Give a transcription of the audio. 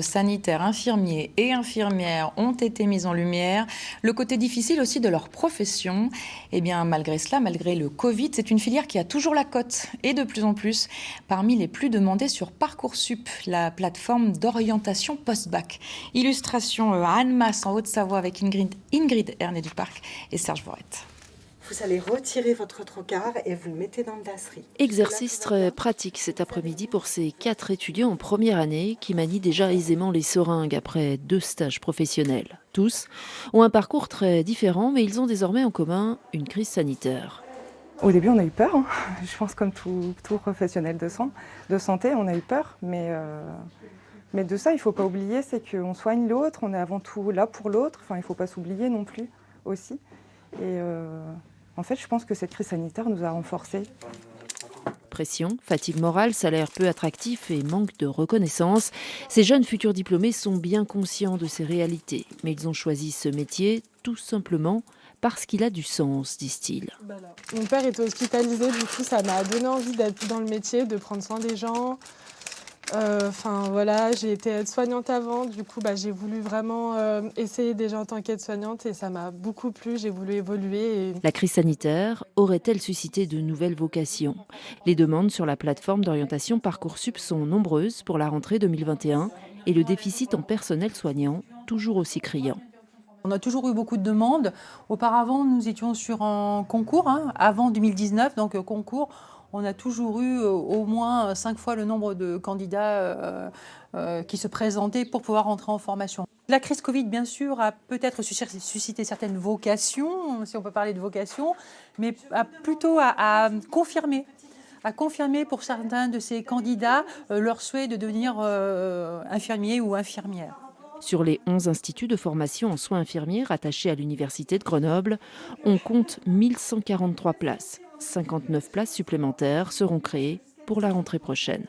Sanitaires, infirmiers et infirmières ont été mis en lumière. Le côté difficile aussi de leur profession. Eh bien, malgré cela, malgré le Covid, c'est une filière qui a toujours la cote et de plus en plus parmi les plus demandées sur Parcoursup, la plateforme d'orientation post-bac. Illustration à Annemasse en Haute-Savoie avec Ingrid Ernet-Duparc et Serge Vorette. Vous allez retirer votre trocard et vous le mettez dans le dasserie. Exercice très pratique cet après-midi pour ces 4 étudiants en première année qui manient déjà aisément les seringues après 2 stages professionnels. Tous ont un parcours très différent, mais ils ont désormais en commun une crise sanitaire. Au début, on a eu peur. Je pense comme tout professionnel de santé, on a eu peur. Mais de ça, il ne faut pas oublier, c'est qu'on soigne l'autre, on est avant tout là pour l'autre. Enfin, il ne faut pas s'oublier non plus aussi. Et en fait, je pense que cette crise sanitaire nous a renforcés. Pression, fatigue morale, salaire peu attractif et manque de reconnaissance. Ces jeunes futurs diplômés sont bien conscients de ces réalités. Mais ils ont choisi ce métier tout simplement parce qu'il a du sens, disent-ils. Mon père était hospitalisé, du coup ça m'a donné envie d'être dans le métier, de prendre soin des gens. J'ai été aide-soignante avant, du coup j'ai voulu vraiment essayer déjà en tant qu'aide-soignante et ça m'a beaucoup plu, j'ai voulu évoluer. La crise sanitaire aurait-elle suscité de nouvelles vocations? Les demandes sur la plateforme d'orientation Parcoursup sont nombreuses pour la rentrée 2021 et le déficit en personnel soignant toujours aussi criant. On a toujours eu beaucoup de demandes. Auparavant, nous étions sur un concours, avant 2019, donc concours. On a toujours eu au moins 5 fois le nombre de candidats qui se présentaient pour pouvoir rentrer en formation. La crise Covid, bien sûr, a peut-être suscité certaines vocations, si on peut parler de vocations, mais plutôt à confirmer pour certains de ces candidats leur souhait de devenir infirmier ou infirmière. Sur les 11 instituts de formation en soins infirmiers rattachés à l'Université de Grenoble, on compte 1143 places. 59 places supplémentaires seront créées pour la rentrée prochaine.